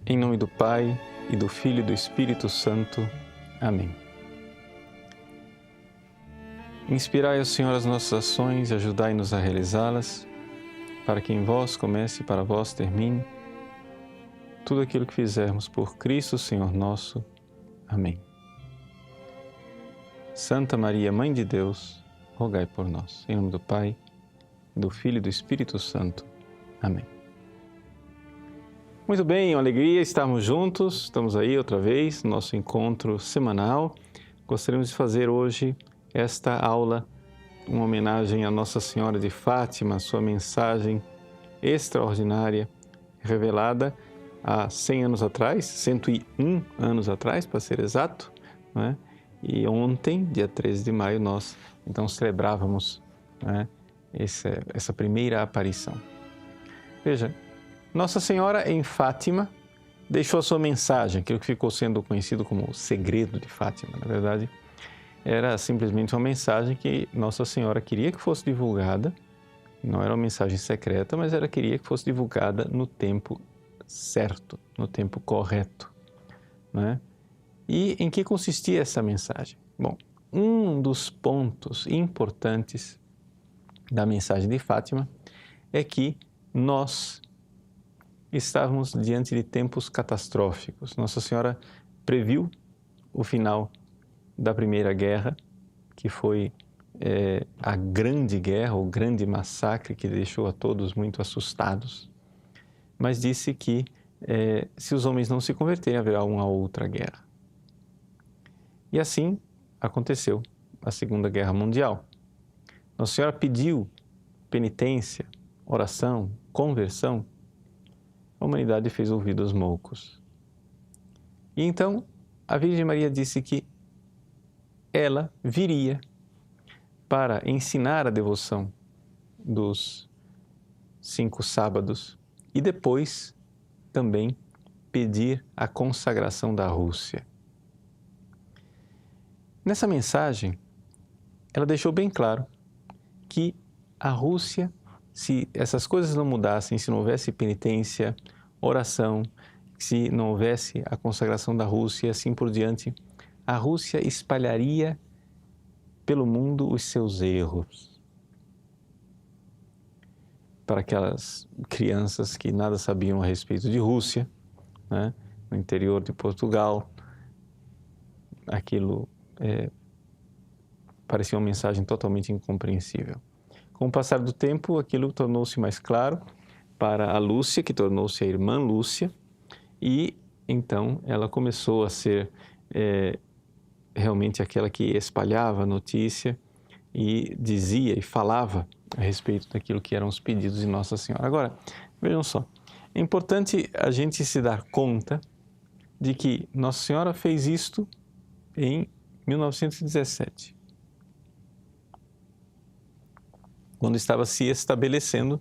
Em nome do Pai, e do Filho e do Espírito Santo. Amém. Inspirai, ó Senhor, as nossas ações e ajudai-nos a realizá-las, para que em vós comece e para vós termine tudo aquilo que fizermos por Cristo, Senhor nosso. Amém. Santa Maria, Mãe de Deus, rogai por nós. Em nome do Pai, do Filho e do Espírito Santo. Amém. Muito bem, uma alegria estarmos juntos. Estamos aí outra vez no nosso encontro semanal. Gostaríamos de fazer hoje esta aula, uma homenagem a Nossa Senhora de Fátima, sua mensagem extraordinária, revelada há 100 anos atrás, 101 anos atrás, para ser exato, né? E ontem, dia 13 de maio, nós então celebrávamos, né, essa primeira aparição. Veja, Nossa Senhora em Fátima deixou a sua mensagem, aquilo que ficou sendo conhecido como o segredo de Fátima. Na verdade, era simplesmente uma mensagem que Nossa Senhora queria que fosse divulgada. Não era uma mensagem secreta, mas ela queria que fosse divulgada no tempo certo, no tempo correto, né? E em que consistia essa mensagem? Bom, um dos pontos importantes da mensagem de Fátima é que nós estávamos diante de tempos catastróficos. Nossa Senhora previu o final da Primeira Guerra, que foi a grande guerra, o grande massacre que deixou a todos muito assustados, mas disse que se os homens não se converterem, haverá uma outra guerra. E assim aconteceu a Segunda Guerra Mundial. Nossa Senhora pediu penitência, oração, conversão. A humanidade fez ouvidos moucos. E então a Virgem Maria disse que ela viria para ensinar a devoção dos 5 sábados e depois também pedir a consagração da Rússia. Nessa mensagem, ela deixou bem claro que a Rússia, se essas coisas não mudassem, se não houvesse penitência, oração, se não houvesse a consagração da Rússia e assim por diante, a Rússia espalharia pelo mundo os seus erros. Para aquelas crianças que nada sabiam a respeito de Rússia, né, no interior de Portugal, aquilo parecia uma mensagem totalmente incompreensível. Com o passar do tempo, aquilo tornou-se mais claro para a Lúcia, que tornou-se a irmã Lúcia, e então ela começou a ser realmente aquela que espalhava a notícia e dizia e falava a respeito daquilo que eram os pedidos de Nossa Senhora. Agora, vejam só, é importante a gente se dar conta de que Nossa Senhora fez isto em 1917, quando estava se estabelecendo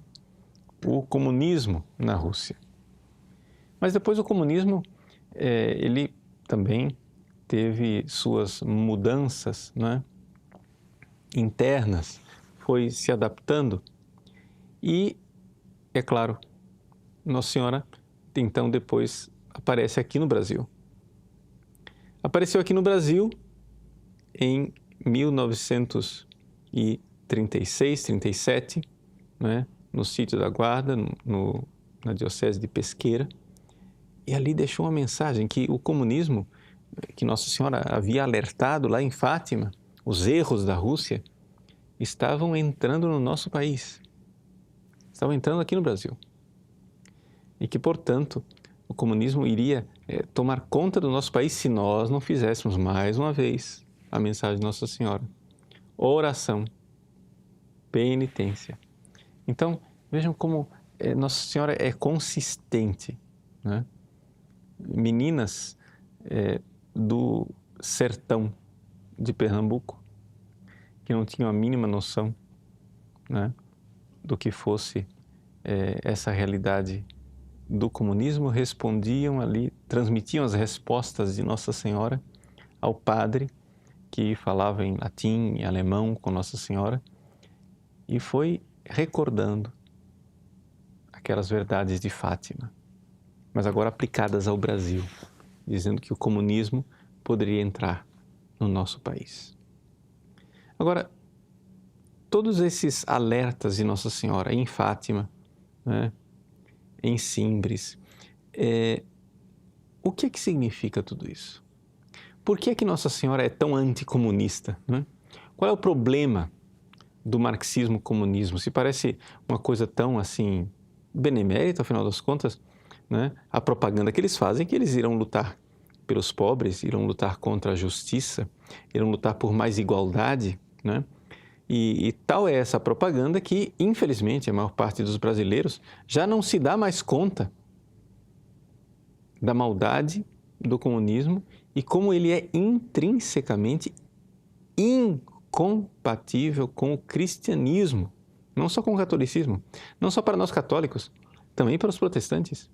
o comunismo na Rússia. Mas depois o comunismo, ele também teve suas mudanças, né, internas, foi se adaptando e, é claro, Nossa Senhora então depois aparece aqui no Brasil. Apareceu aqui no Brasil em 1936, 37, né, no sítio da Guarda, na diocese de Pesqueira, e ali deixou uma mensagem que o comunismo, que Nossa Senhora havia alertado lá em Fátima, os erros da Rússia, estavam entrando no nosso país, estavam entrando aqui no Brasil. E que, portanto, o comunismo iria tomar conta do nosso país se nós não fizéssemos mais uma vez a mensagem de Nossa Senhora. Oração, penitência. Então, vejam como Nossa Senhora é consistente, né? Meninas do sertão de Pernambuco, que não tinham a mínima noção, né, do que fosse essa realidade do comunismo, respondiam ali, transmitiam as respostas de Nossa Senhora ao padre que falava em latim e alemão com Nossa Senhora e foi recordando aquelas verdades de Fátima. mas agora aplicadas ao Brasil, dizendo que o comunismo poderia entrar no nosso país. Agora, todos esses alertas de Nossa Senhora em Fátima, né, em Simbres, o que é que significa tudo isso? Por que é que Nossa Senhora é tão anticomunista, né? Qual é o problema do marxismo-comunismo? Se parece uma coisa tão assim benemérita, afinal das contas, né? A propaganda que eles fazem é que eles irão lutar pelos pobres, irão lutar contra a justiça, irão lutar por mais igualdade, né? E tal é essa propaganda que, infelizmente, a maior parte dos brasileiros já não se dá mais conta da maldade do comunismo e como ele é intrinsecamente incompatível com o cristianismo, não só com o catolicismo, não só para nós católicos, também para os protestantes.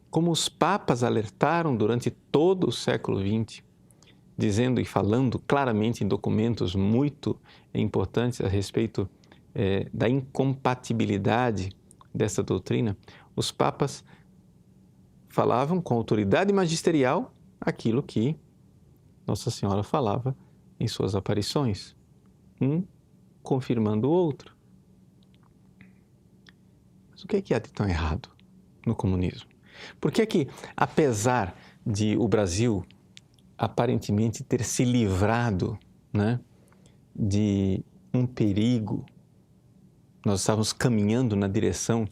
Como os papas alertaram durante todo o século XX, dizendo e falando claramente em documentos muito importantes a respeito da incompatibilidade dessa doutrina, os papas falavam com autoridade magisterial aquilo que Nossa Senhora falava em suas aparições, um confirmando o outro. Mas o que é que há de tão errado no comunismo? Por que é que, apesar de o Brasil aparentemente ter se livrado, né, de um perigo, nós estávamos caminhando na direção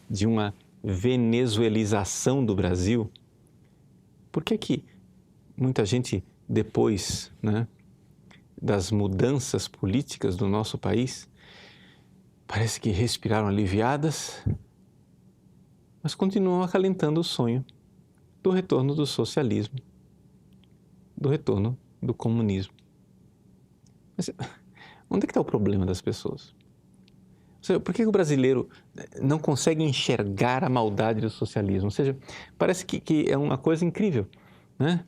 de uma venezuelização do Brasil, por que que muita gente, depois, né, das mudanças políticas do nosso país, parece que respiraram aliviadas, mas continuam acalentando o sonho do retorno do socialismo, do retorno do comunismo? Mas onde é que está o problema das pessoas? Ou seja, por que o brasileiro não consegue enxergar a maldade do socialismo? Ou seja, parece que é uma coisa incrível, né?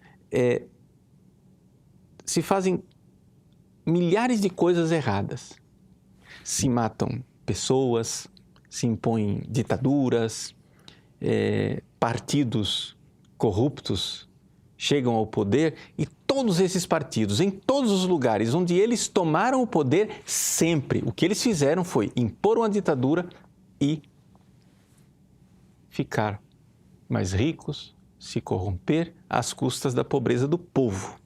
Se fazem milhares de coisas erradas. Se matam pessoas, se impõem ditaduras, partidos corruptos chegam ao poder e todos esses partidos, em todos os lugares onde eles tomaram o poder, sempre o que eles fizeram foi impor uma ditadura e ficar mais ricos, se corromper às custas da pobreza do povo.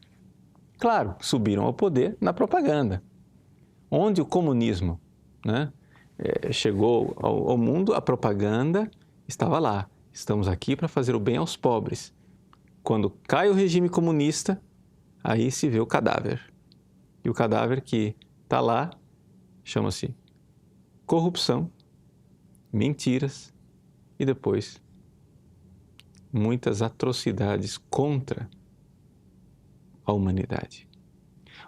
Claro, subiram ao poder na propaganda. Onde o comunismo, né, chegou ao mundo, a propaganda estava lá. Estamos aqui para fazer o bem aos pobres. Quando cai o regime comunista, aí se vê o cadáver. E o cadáver que está lá chama-se corrupção, mentiras e depois muitas atrocidades contra a humanidade.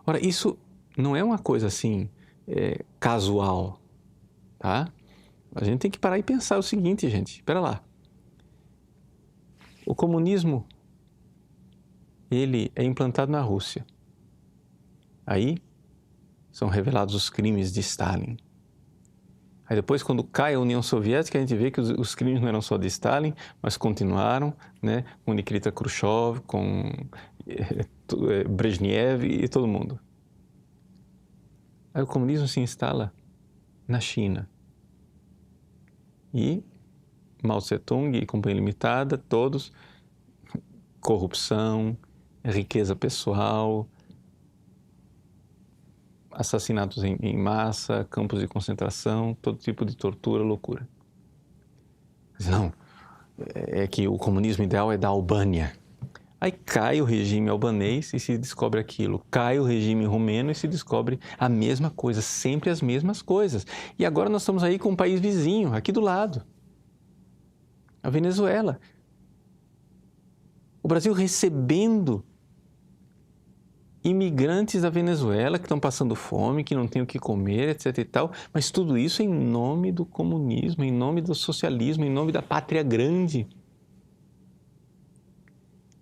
Ora, isso não é uma coisa assim casual, tá? A gente tem que parar e pensar o seguinte, gente, espera lá. O comunismo, ele é implantado na Rússia. Aí são revelados os crimes de Stalin. Aí depois, quando cai a União Soviética, a gente vê que os crimes não eram só de Stalin, mas continuaram, né, com Nikita Khrushchev, com Brezhnev e todo mundo. Aí o comunismo se instala na China. E Mao Tse-tung e Companhia Limitada, todos, corrupção, riqueza pessoal, assassinatos em massa, campos de concentração, todo tipo de tortura, loucura. Mas não, é que o comunismo ideal é da Albânia. Aí cai o regime albanês e se descobre aquilo. Cai o regime romeno e se descobre a mesma coisa, sempre as mesmas coisas. E agora nós estamos aí com um país vizinho, aqui do lado, a Venezuela. O Brasil recebendo imigrantes da Venezuela que estão passando fome, que não têm o que comer, etc e tal, mas tudo isso em nome do comunismo, em nome do socialismo, em nome da pátria grande.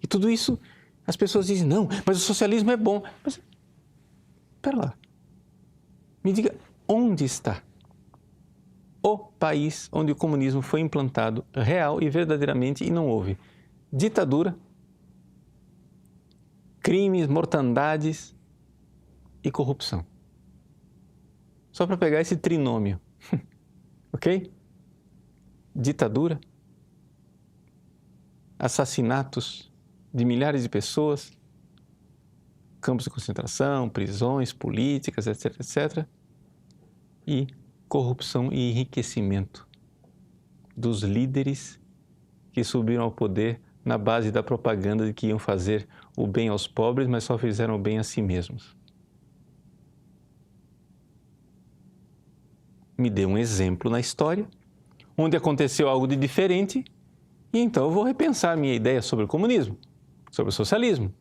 E tudo isso, as pessoas dizem, não, mas o socialismo é bom. Mas, espera lá, me diga, onde está o país onde o comunismo foi implantado real e verdadeiramente e não houve ditadura, crimes, mortandades e corrupção. Só para pegar esse trinômio, ok? Ditadura, assassinatos de milhares de pessoas, campos de concentração, prisões políticas, etc., etc., e corrupção e enriquecimento dos líderes que subiram ao poder na base da propaganda de que iam fazer o bem aos pobres, mas só fizeram o bem a si mesmos. Me dê um exemplo na história onde aconteceu algo de diferente e então eu vou repensar minha ideia sobre o comunismo, sobre o socialismo.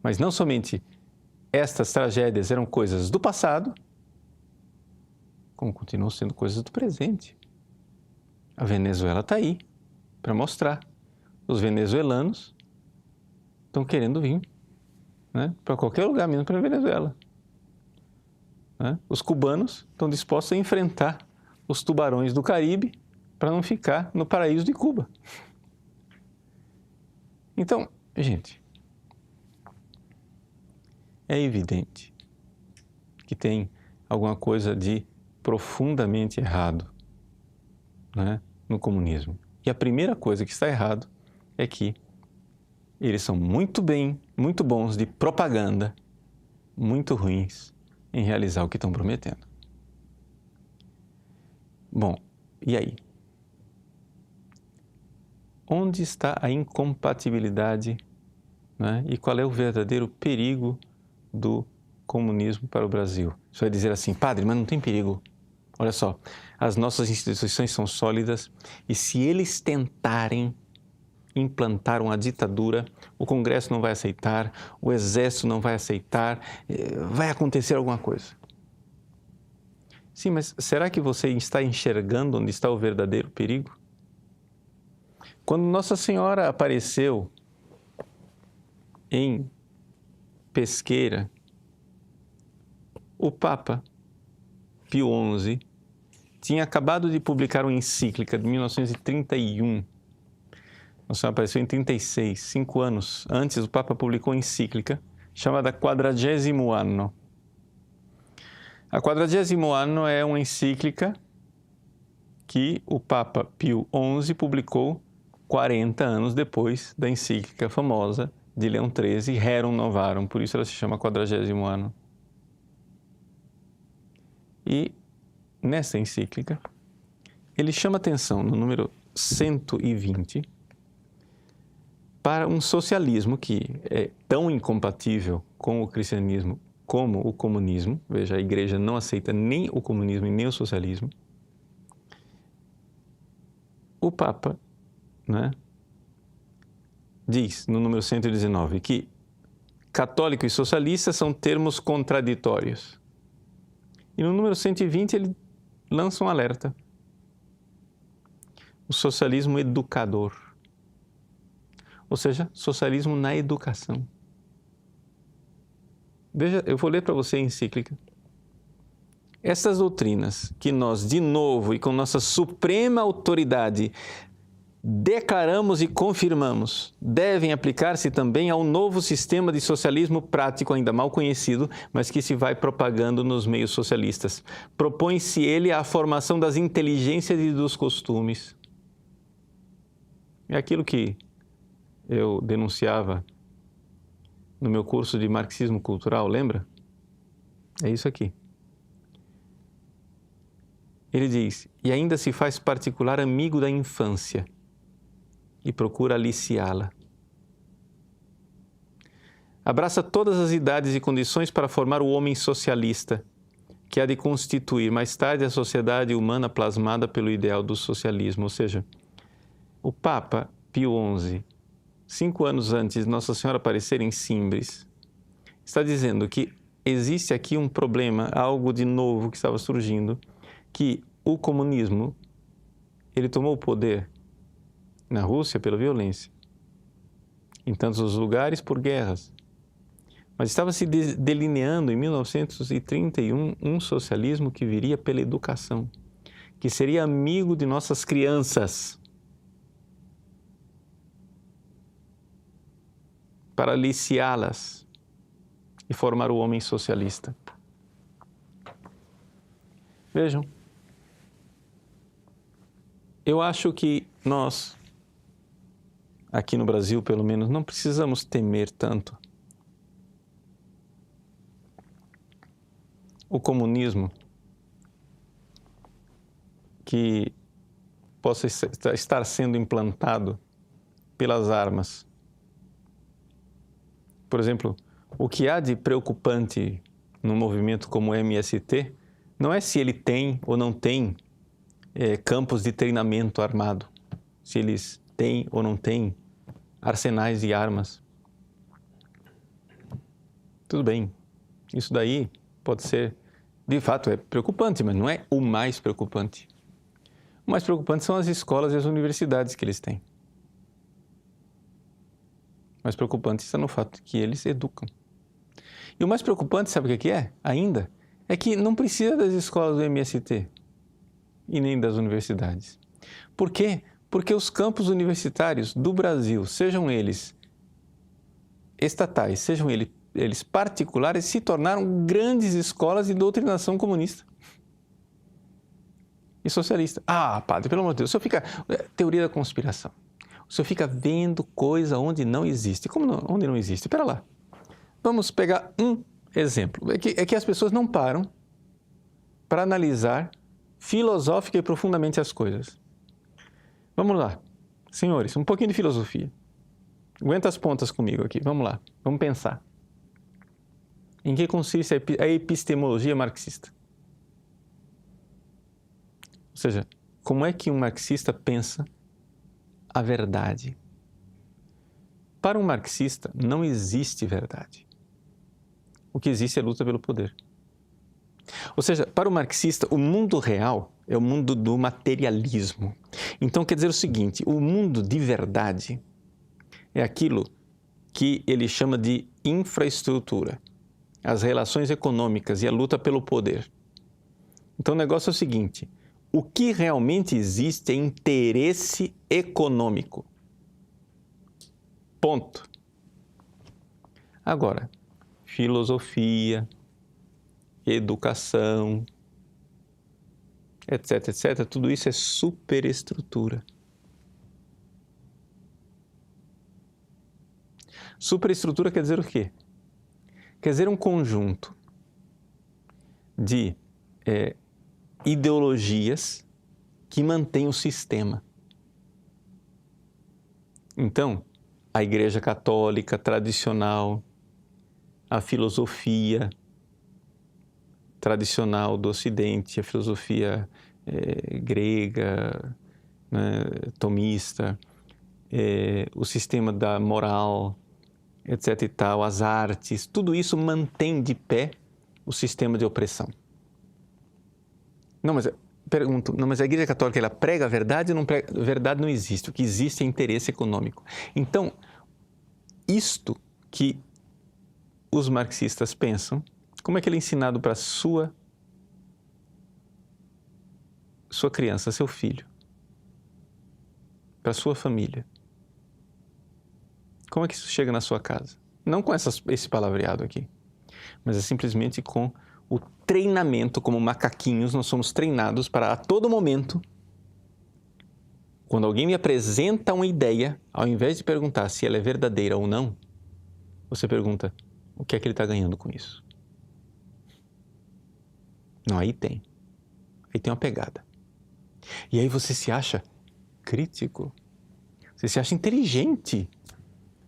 Mas não somente estas tragédias eram coisas do passado, como continuam sendo coisas do presente. A Venezuela está aí para mostrar. Os venezuelanos estão querendo vir, né, para qualquer lugar, menos para a Venezuela. Né? Os cubanos estão dispostos a enfrentar os tubarões do Caribe para não ficar no paraíso de Cuba. Então, gente, é evidente que tem alguma coisa de profundamente errado, né, no comunismo. E a primeira coisa que está errado é que eles são muito bons de propaganda, muito ruins em realizar o que estão prometendo. Bom, e aí? Onde está a incompatibilidade, né? E qual é o verdadeiro perigo do comunismo para o Brasil? Você vai dizer assim, padre, mas não tem perigo. Olha só, as nossas instituições são sólidas e se eles tentarem implantar uma ditadura, o Congresso não vai aceitar, o Exército não vai aceitar, vai acontecer alguma coisa. Sim, mas será que você está enxergando onde está o verdadeiro perigo? Quando Nossa Senhora apareceu em Pesqueira, o Papa Pio XI tinha acabado de publicar uma encíclica de 1931. Nossa Senhora apareceu em 36, 5 anos antes, o Papa publicou uma encíclica chamada Quadragesimo Anno. A Quadragesimo Anno é uma encíclica que o Papa Pio XI publicou 40 anos depois da encíclica famosa de Leão XIII, Rerum Novarum, por isso ela se chama Quadragesimo Anno. E nessa encíclica, ele chama atenção no número 120 para um socialismo que é tão incompatível com o cristianismo como o comunismo. Veja, a igreja não aceita nem o comunismo e nem o socialismo. O Papa, né, diz no número 119 que católico e socialista são termos contraditórios. E no número 120 ele lança um alerta. O socialismo educador. Ou seja, socialismo na educação. Veja, eu vou ler para você a encíclica. Essas doutrinas que nós, de novo e com nossa suprema autoridade, declaramos e confirmamos, devem aplicar-se também ao novo sistema de socialismo prático ainda mal conhecido, mas que se vai propagando nos meios socialistas. Propõe-se ele à formação das inteligências e dos costumes. É aquilo que eu denunciava no meu curso de marxismo cultural, lembra? É isso aqui. Ele diz, e ainda se faz particular amigo da infância e procura aliciá-la. Abraça todas as idades e condições para formar o homem socialista, que há de constituir mais tarde a sociedade humana plasmada pelo ideal do socialismo. Ou seja, o Papa Pio XI, 5 anos antes de Nossa Senhora aparecer em Simbres, está dizendo que existe aqui um problema, algo de novo que estava surgindo, que o comunismo, ele tomou o poder na Rússia pela violência, em tantos lugares por guerras, Mas estava se delineando em 1931 um socialismo que viria pela educação, que seria amigo de nossas crianças, para aliciá-las e formar o homem socialista. Vejam, eu acho que nós, aqui no Brasil pelo menos, não precisamos temer tanto o comunismo que possa estar sendo implantado pelas armas. Por exemplo, o que há de preocupante num movimento como o MST não é se ele tem ou não tem campos de treinamento armado, se eles têm ou não têm arsenais de armas. Tudo bem, isso daí pode ser, de fato, é preocupante, mas não é o mais preocupante. O mais preocupante são as escolas e as universidades que eles têm. O mais preocupante está no fato de que eles educam. E o mais preocupante, sabe o que é? Ainda, é que não precisa das escolas do MST e nem das universidades. Por quê? Porque os campos universitários do Brasil, sejam eles estatais, sejam eles particulares, se tornaram grandes escolas de doutrinação comunista e socialista. Ah, padre, pelo amor de Deus, o senhor fica... Teoria da conspiração. O senhor fica vendo coisa onde não existe. Como não, onde não existe? Espera lá. Vamos pegar um exemplo. É que as pessoas não param para analisar filosófica e profundamente as coisas. Vamos lá. Senhores, um pouquinho de filosofia. Aguenta as pontas comigo aqui. Vamos lá. Vamos pensar. Em que consiste a epistemologia marxista? Ou seja, como é que um marxista pensa a verdade? Para um marxista, não existe verdade. O que existe é luta pelo poder. Ou seja, para o marxista, o mundo real é o mundo do materialismo. Então, quer dizer o seguinte, o mundo de verdade é aquilo que ele chama de infraestrutura, as relações econômicas e a luta pelo poder. Então, o negócio é o seguinte, o que realmente existe é interesse econômico. Ponto. Agora, filosofia, educação, etc, etc, tudo isso é superestrutura. Superestrutura quer dizer o quê? Quer dizer um conjunto de ideologias que mantém o sistema. Então, a Igreja Católica tradicional, a filosofia tradicional do Ocidente, a filosofia grega, né, tomista, o sistema da moral, etc. e tal, as artes, tudo isso mantém de pé o sistema de opressão. Não, mas pergunto, não, mas a Igreja Católica ela prega a verdade ou não prega? A verdade não existe, o que existe é interesse econômico. Então, isto que os marxistas pensam, como é que ele é ensinado para sua criança, seu filho, para sua família? Como é que isso chega na sua casa? Não com esse palavreado aqui, mas é simplesmente com o treinamento, como macaquinhos, nós somos treinados para a todo momento, quando alguém me apresenta uma ideia, ao invés de perguntar se ela é verdadeira ou não, você pergunta, o que é que ele está ganhando com isso? Não, aí tem uma pegada. E aí você se acha crítico, você se acha inteligente,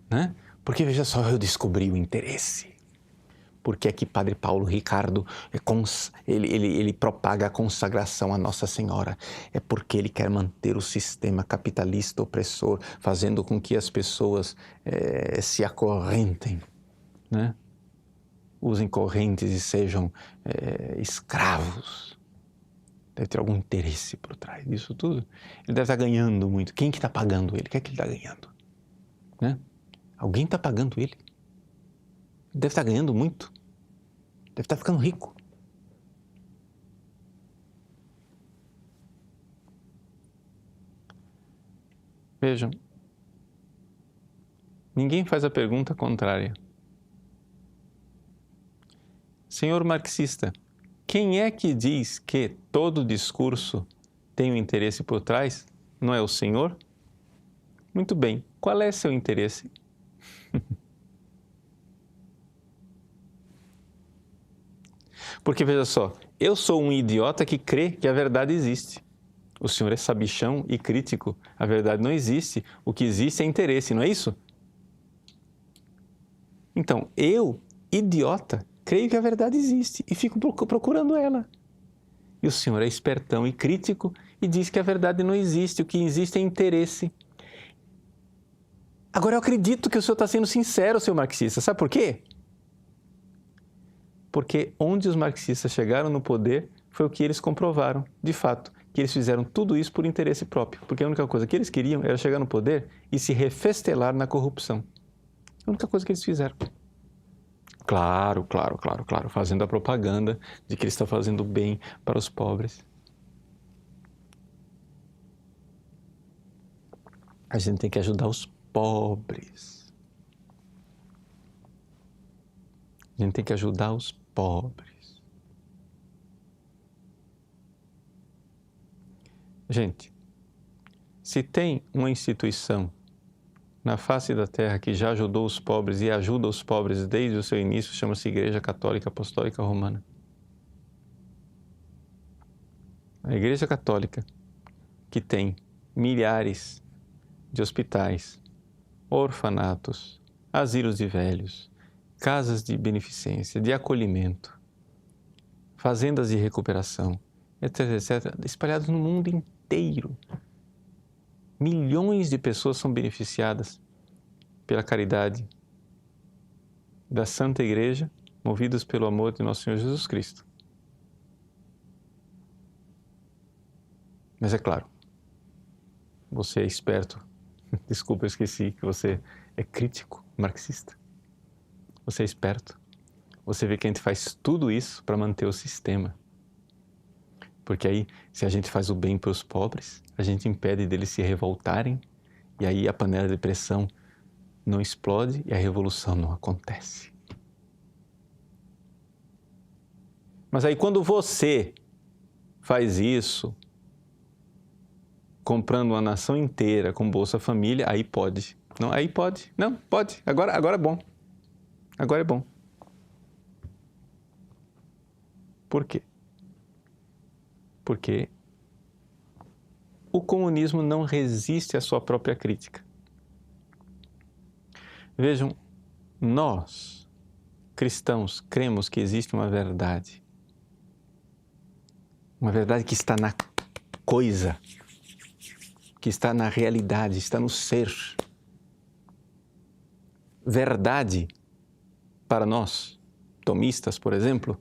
né? Porque veja só, eu descobri o interesse. Por que é que Padre Paulo Ricardo, ele propaga a consagração à Nossa Senhora? É porque ele quer manter o sistema capitalista opressor, fazendo com que as pessoas se acorrentem, né? Usem correntes e sejam escravos. Deve ter algum interesse por trás disso tudo. Ele deve estar ganhando muito. Quem que está pagando ele? O que é que ele está ganhando? Né? Alguém está pagando ele. deve estar ganhando muito, deve estar ficando rico. Vejam, ninguém faz a pergunta contrária. Senhor marxista, quem é que diz que todo discurso tem um interesse por trás? Não é o senhor? Muito bem, qual é seu interesse? Porque veja só, eu sou um idiota que crê que a verdade existe. O senhor é sabichão e crítico. A verdade não existe. O que existe é interesse, não é isso? Então, eu, idiota, creio que a verdade existe e fico procurando ela. E o senhor é espertão e crítico e diz que a verdade não existe. O que existe é interesse. Agora, eu acredito que o senhor está sendo sincero, seu marxista. Sabe por quê? Porque onde os marxistas chegaram no poder foi o que eles comprovaram, de fato, que eles fizeram tudo isso por interesse próprio. Porque a única coisa que eles queriam era chegar no poder e se refestelar na corrupção. A única coisa que eles fizeram. Claro, fazendo a propaganda de que eles estão fazendo bem para os pobres. A gente tem que ajudar os pobres. A gente tem que ajudar os pobres. Gente, se tem uma instituição na face da terra que já ajudou os pobres e ajuda os pobres desde o seu início, chama-se Igreja Católica Apostólica Romana. A Igreja Católica, que tem milhares de hospitais, orfanatos, asilos de velhos, casas de beneficência, de acolhimento, fazendas de recuperação, etc., espalhados no mundo inteiro. Milhões de pessoas são beneficiadas pela caridade da Santa Igreja, movidas pelo amor de Nosso Senhor Jesus Cristo. Mas é claro, você é esperto. Desculpa, eu esqueci que você é crítico, marxista. Você é esperto. Você vê que a gente faz tudo isso para manter o sistema. Porque aí, se a gente faz o bem para os pobres, a gente impede deles se revoltarem, e aí a panela de pressão não explode e a revolução não acontece. Mas aí quando você faz isso, comprando uma nação inteira com Bolsa Família, aí pode. Não, aí pode. Não, pode. Agora é bom. Agora é bom. Por quê? Porque o comunismo não resiste à sua própria crítica. Vejam, nós, cristãos, cremos que existe uma verdade. Uma verdade que está na coisa, que está na realidade, está no ser. Verdade, para nós, tomistas, por exemplo,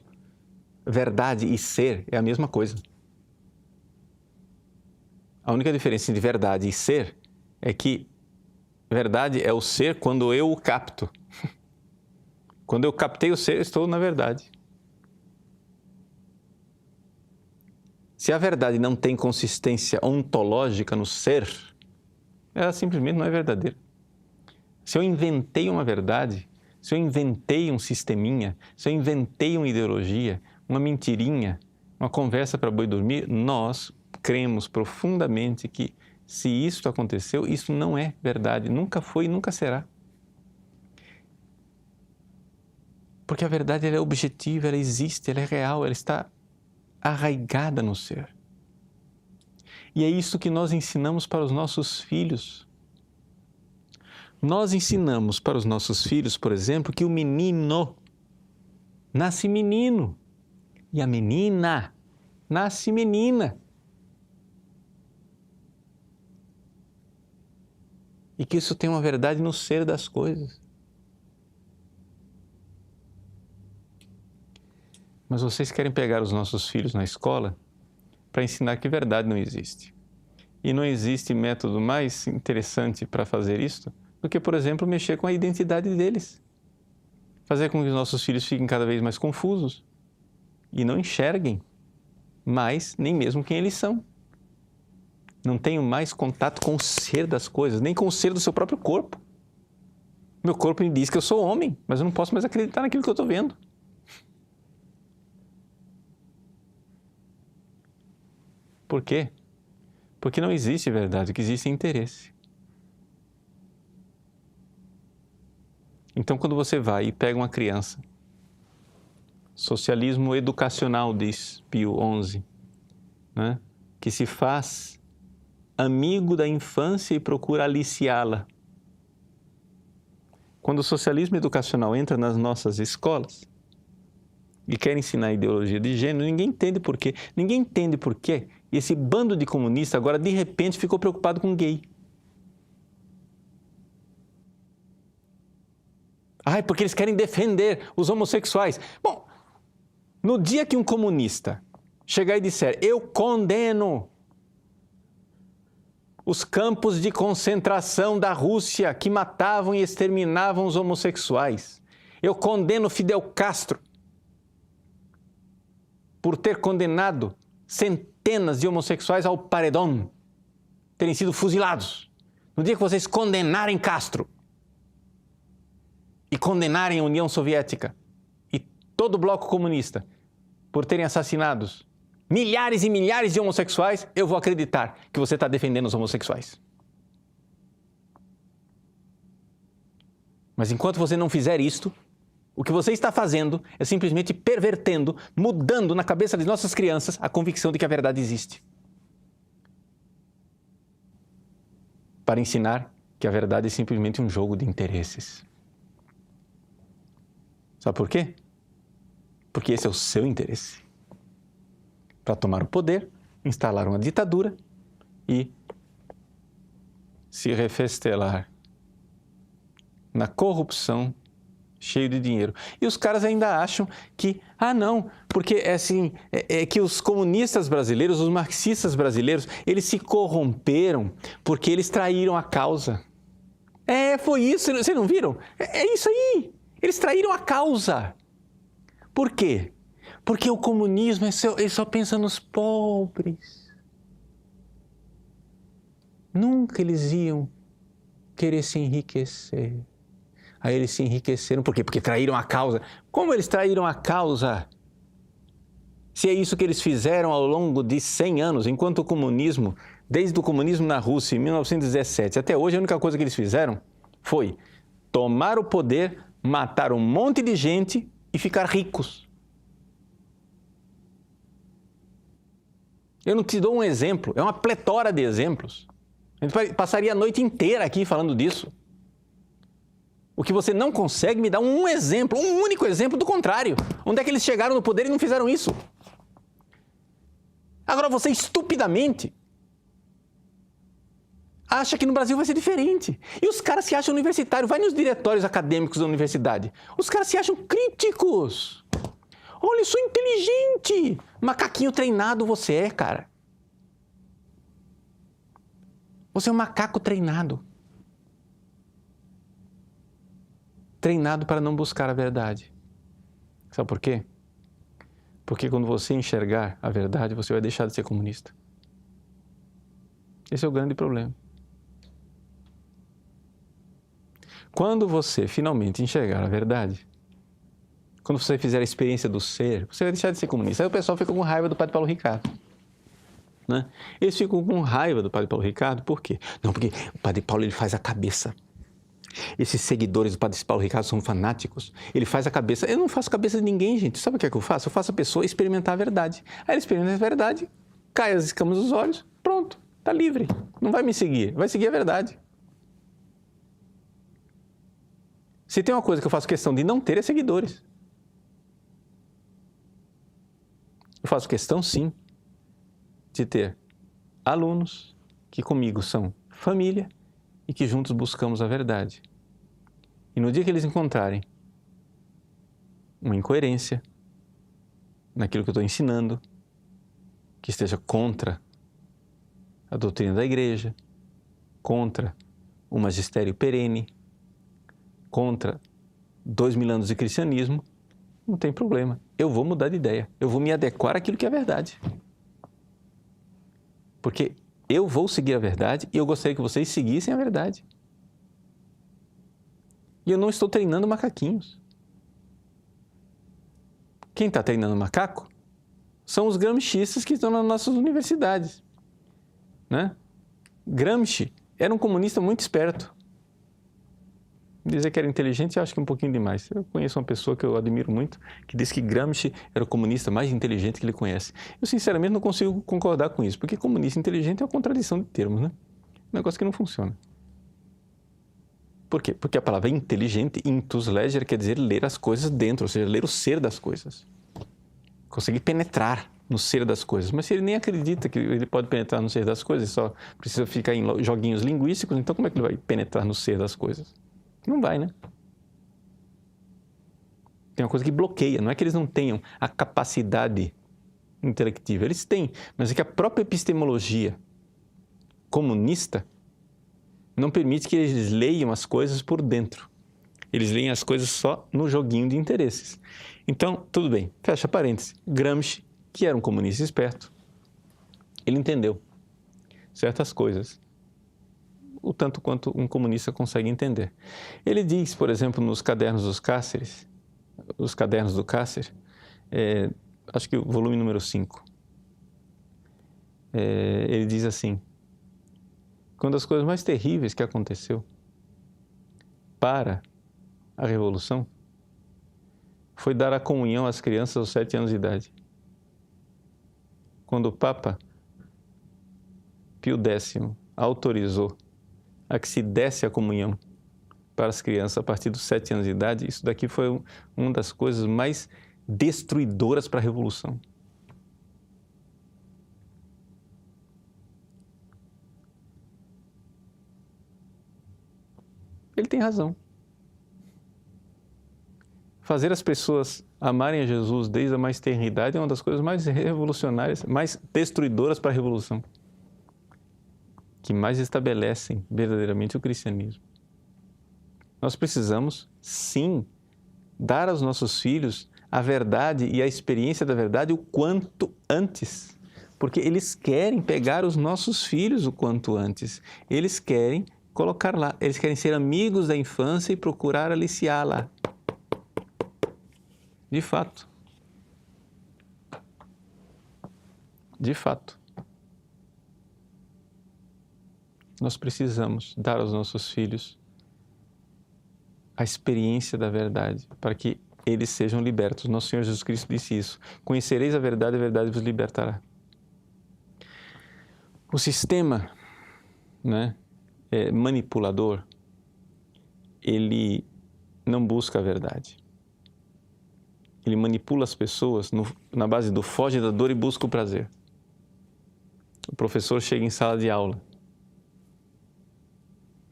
verdade e ser é a mesma coisa. A única diferença entre verdade e ser é que verdade é o ser quando eu o capto. Quando eu captei o ser, eu estou na verdade. Se a verdade não tem consistência ontológica no ser, ela simplesmente não é verdadeira. Se eu inventei uma verdade, se eu inventei um sisteminha, se eu inventei uma ideologia, uma mentirinha, uma conversa para boi dormir, nós cremos profundamente que se isso aconteceu, isso não é verdade, nunca foi e nunca será. Porque a verdade ela é objetiva, ela existe, ela é real, ela está arraigada no ser. E é isso que nós ensinamos para os nossos filhos. Nós ensinamos para os nossos filhos, por exemplo, que o menino nasce menino e a menina nasce menina. E que isso tem uma verdade no ser das coisas. Mas vocês querem pegar os nossos filhos na escola para ensinar que verdade não existe. E não existe método mais interessante para fazer isso do que, por exemplo, mexer com a identidade deles. fazer com que os nossos filhos fiquem cada vez mais confusos e não enxerguem mais nem mesmo quem eles são. Não tenham mais contato com o ser das coisas, nem com o ser do seu próprio corpo. Meu corpo me diz que eu sou homem, mas eu não posso mais acreditar naquilo que eu estou vendo. Por quê? Porque não existe verdade, o que existe é interesse. Então, quando você vai e pega uma criança, socialismo educacional, diz Pio XI, né? Que se faz amigo da infância e procura aliciá-la. Quando o socialismo educacional entra nas nossas escolas e quer ensinar ideologia de gênero, ninguém entende por quê. Ninguém entende por quê esse bando de comunistas agora, de repente, ficou preocupado com gay. Ai, porque eles querem defender os homossexuais. Bom, no dia que um comunista chegar e disser, eu condeno os campos de concentração da Rússia que matavam e exterminavam os homossexuais, eu condeno Fidel Castro por ter condenado centenas de homossexuais ao paredão, terem sido fuzilados. No dia que vocês condenarem Castro e condenarem a União Soviética e todo o bloco comunista por terem assassinados milhares e milhares de homossexuais, eu vou acreditar que você está defendendo os homossexuais. Mas enquanto você não fizer isto, o que você está fazendo é simplesmente pervertendo, mudando na cabeça de nossas crianças a convicção de que a verdade existe. Para ensinar que a verdade é simplesmente um jogo de interesses. Sabe por quê? Porque esse é o seu interesse. Para tomar o poder, instalar uma ditadura e se refestelar na corrupção, cheio de dinheiro. E os caras ainda acham que, não, porque é que os comunistas brasileiros, os marxistas brasileiros, eles se corromperam porque eles traíram a causa. Foi isso, vocês não viram? É isso aí, eles traíram a causa. Por quê? Porque o comunismo, ele só pensa nos pobres. Nunca eles iam querer se enriquecer. Aí eles se enriqueceram. Por quê? Porque traíram a causa. Como eles traíram a causa? Se é isso que eles fizeram ao longo de 100 anos, enquanto o comunismo, desde o comunismo na Rússia, em 1917, até hoje, a única coisa que eles fizeram foi tomar o poder, matar um monte de gente e ficar ricos. Eu não te dou um exemplo, é uma pletora de exemplos. A gente passaria a noite inteira aqui falando disso. O que você não consegue me dar um exemplo, um único exemplo do contrário. Onde é que eles chegaram no poder e não fizeram isso? Agora você estupidamente acha que no Brasil vai ser diferente. E os caras se acham universitários. Vai nos diretórios acadêmicos da universidade. Os caras se acham críticos. Olha, eu sou inteligente. Macaquinho treinado você é, cara. Você é um macaco treinado. Treinado para não buscar a verdade. Sabe por quê? Porque quando você enxergar a verdade, você vai deixar de ser comunista. Esse é o grande problema. Quando você finalmente enxergar a verdade, quando você fizer a experiência do ser, você vai deixar de ser comunista. Aí o pessoal fica com raiva do Padre Paulo Ricardo. Né? Eles ficam com raiva do Padre Paulo Ricardo, por quê? Não, porque o Padre Paulo ele faz a cabeça. Esses seguidores do Padre Paulo Ricardo são fanáticos. Ele faz a cabeça. Eu não faço cabeça de ninguém, gente. Sabe o que é que eu faço? Eu faço a pessoa experimentar a verdade. Aí ele experimenta a verdade, cai as escamas dos olhos, pronto, está livre. Não vai me seguir, vai seguir a verdade. Se tem uma coisa que eu faço questão de não ter, é seguidores. Eu faço questão, sim, de ter alunos que comigo são família e que juntos buscamos a verdade. E no dia que eles encontrarem uma incoerência naquilo que eu estou ensinando, que esteja contra a doutrina da igreja, contra o magistério perene, contra 2000 anos de cristianismo, não tem problema. Eu vou mudar de ideia. Eu vou me adequar àquilo que é verdade. Porque eu vou seguir a verdade e eu gostaria que vocês seguissem a verdade. E eu não estou treinando macaquinhos. Quem está treinando macaco são os gramscistas que estão nas nossas universidades, né? Gramsci era um comunista muito esperto. Dizer que era inteligente, eu acho que é um pouquinho demais. Eu conheço uma pessoa que eu admiro muito, que diz que Gramsci era o comunista mais inteligente que ele conhece. Eu, sinceramente, não consigo concordar com isso, porque comunista inteligente é uma contradição de termos, né? Um negócio que não funciona. Por quê? Porque a palavra inteligente, intus leger, quer dizer ler as coisas dentro, ou seja, ler o ser das coisas. Conseguir penetrar no ser das coisas. Mas se ele nem acredita que ele pode penetrar no ser das coisas, só precisa ficar em joguinhos linguísticos, então como é que ele vai penetrar no ser das coisas? Não vai, né? Tem uma coisa que bloqueia, não é que eles não tenham a capacidade intelectiva, eles têm, mas é que a própria epistemologia comunista não permite que eles leiam as coisas por dentro. Eles leem as coisas só no joguinho de interesses. Então, tudo bem, fecha parênteses. Gramsci, que era um comunista esperto, ele entendeu certas coisas, o tanto quanto um comunista consegue entender. Ele diz, por exemplo, nos cadernos dos Cáceres, os cadernos do Cácer, acho que o volume número 5, ele diz assim: uma das coisas mais terríveis que aconteceu para a Revolução foi dar a comunhão às crianças aos 7 anos de idade. Quando o Papa Pio X autorizou a que se desse a comunhão para as crianças a partir dos 7 anos de idade, isso daqui foi uma das coisas mais destruidoras para a Revolução. Ele tem razão. Fazer as pessoas amarem a Jesus desde a mais tenra idade é uma das coisas mais revolucionárias, mais destruidoras para a Revolução, que mais estabelecem verdadeiramente o cristianismo. Nós precisamos, sim, dar aos nossos filhos a verdade e a experiência da verdade o quanto antes, porque eles querem pegar os nossos filhos o quanto antes. Eles querem colocar lá, eles querem ser amigos da infância e procurar aliciar lá. De fato. De fato. Nós precisamos dar aos nossos filhos a experiência da verdade, para que eles sejam libertos. Nosso Senhor Jesus Cristo disse isso: conhecereis a verdade vos libertará. O sistema, né, manipulador, ele não busca a verdade. Ele manipula as pessoas na base do foge da dor e busca o prazer. O professor chega em sala de aula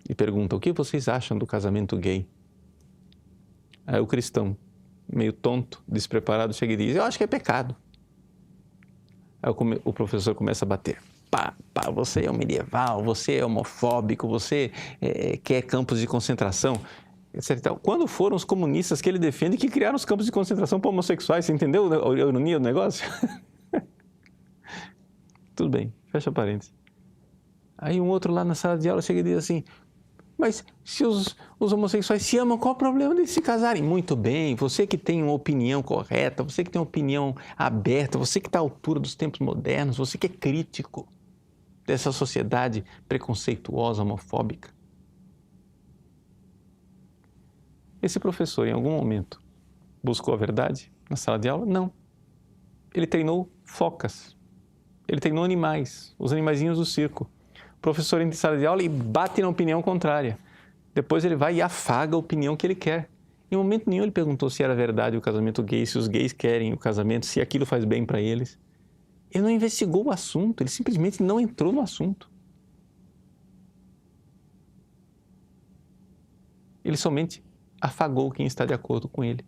e pergunta: o que vocês acham do casamento gay? Aí o cristão, meio tonto, despreparado, chega e diz: eu acho que é pecado. Aí o professor começa a bater. Pá, você é um medieval, você é homofóbico, você quer campos de concentração, etc. Quando foram os comunistas que ele defende que criaram os campos de concentração para homossexuais? Você entendeu a ironia do negócio? Tudo bem, fecha parênteses. Aí um outro lá na sala de aula chega e diz assim: mas se os homossexuais se amam, qual o problema de se casarem? Muito bem, você que tem uma opinião correta, você que tem uma opinião aberta, você que está à altura dos tempos modernos, você que é crítico dessa sociedade preconceituosa, homofóbica. Esse professor, em algum momento, buscou a verdade na sala de aula? Não. Ele treinou focas, ele treinou animais, os animaizinhos do circo. O professor entra em sala de aula e bate na opinião contrária. Depois ele vai e afaga a opinião que ele quer. Em momento nenhum ele perguntou se era verdade o casamento gay, se os gays querem o casamento, se aquilo faz bem para eles. Ele não investigou o assunto, ele simplesmente não entrou no assunto. Ele somente afagou quem está de acordo com ele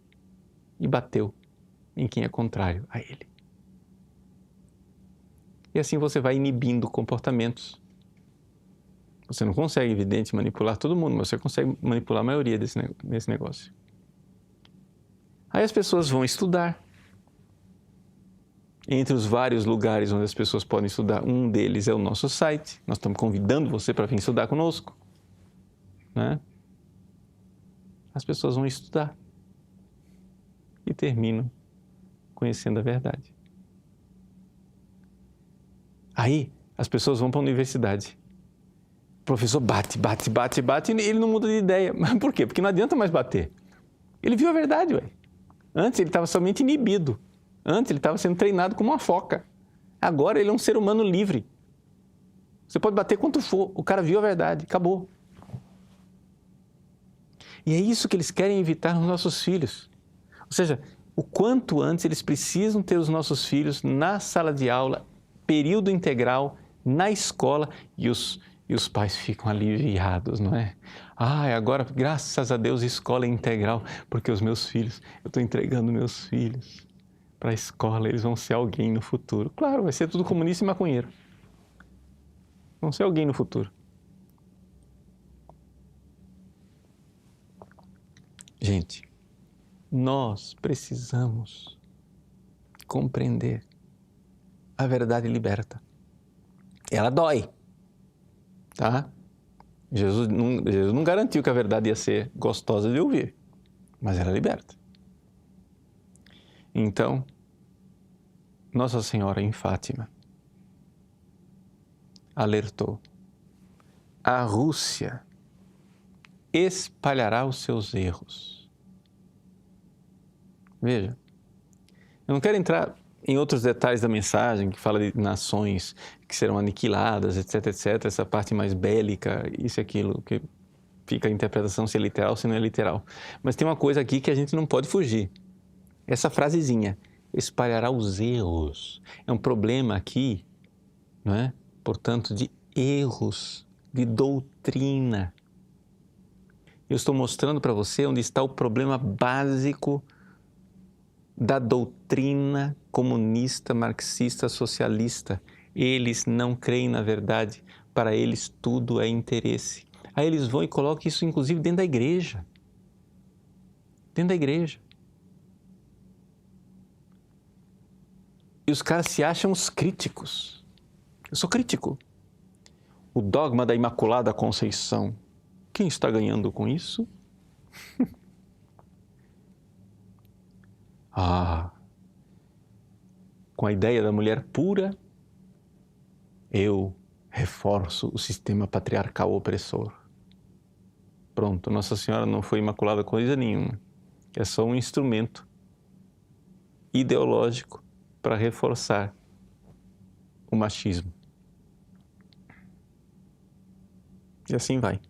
e bateu em quem é contrário a ele. E assim você vai inibindo comportamentos. Você não consegue, evidente, manipular todo mundo, mas você consegue manipular a maioria desse negócio. Aí as pessoas vão estudar. Entre os vários lugares onde as pessoas podem estudar, um deles é o nosso site. Nós estamos convidando você para vir estudar conosco, né? As pessoas vão estudar e terminam conhecendo a verdade. Aí as pessoas vão para a universidade. O professor bate e ele não muda de ideia. Mas por quê? Porque não adianta mais bater. Ele viu a verdade, ué. Antes ele estava somente inibido. Antes ele estava sendo treinado como uma foca. Agora ele é um ser humano livre. Você pode bater quanto for, o cara viu a verdade, acabou. E é isso que eles querem evitar nos nossos filhos. Ou seja, o quanto antes eles precisam ter os nossos filhos na sala de aula, período integral, na escola, e os pais ficam aliviados, não é? Agora, graças a Deus, escola é integral, porque os meus filhos, eu estou entregando meus filhos para a escola, eles vão ser alguém no futuro. Claro, vai ser tudo comunista e maconheiro. Vão ser alguém no futuro. Gente, nós precisamos compreender a verdade liberta. Ela dói, tá? Jesus não garantiu que a verdade ia ser gostosa de ouvir, mas ela liberta. Então, Nossa Senhora em Fátima alertou: a Rússia espalhará os seus erros. Veja, eu não quero entrar em outros detalhes da mensagem, que fala de nações que serão aniquiladas, etc, etc, essa parte mais bélica, isso e aquilo, que fica a interpretação se é literal ou se não é literal. Mas tem uma coisa aqui que a gente não pode fugir. Essa frasezinha, espalhará os erros, é um problema aqui, não é? Portanto, de erros, de doutrina. Eu estou mostrando para você onde está o problema básico da doutrina comunista, marxista, socialista. Eles não creem na verdade, para eles tudo é interesse. Aí eles vão e colocam isso inclusive dentro da igreja. Dentro da igreja. E os caras se acham os críticos. Eu sou crítico. O dogma da Imaculada Conceição. Quem está ganhando com isso? Com a ideia da mulher pura, eu reforço o sistema patriarcal opressor. Pronto, Nossa Senhora não foi imaculada coisa nenhuma. É só um instrumento ideológico para reforçar o machismo. E assim vai.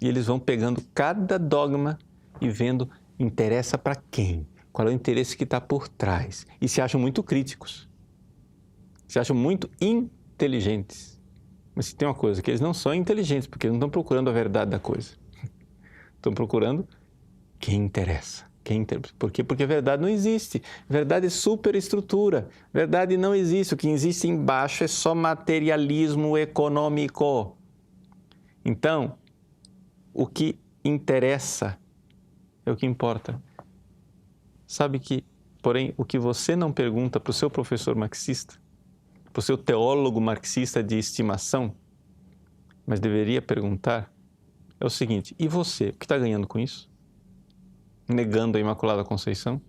E eles vão pegando cada dogma e vendo interessa para quem, qual é o interesse que está por trás. E se acham muito críticos, se acham muito inteligentes. Mas se tem uma coisa, que eles não são inteligentes, porque eles não estão procurando a verdade da coisa. Estão procurando quem interessa. Por quê? Porque a verdade não existe. Verdade é superestrutura. Verdade não existe. O que existe embaixo é só materialismo econômico. Então, o que interessa é o que importa. Sabe que, porém, o que você não pergunta para o seu professor marxista, para o seu teólogo marxista de estimação, mas deveria perguntar, é o seguinte: e você, o que está ganhando com isso? Negando a Imaculada Conceição?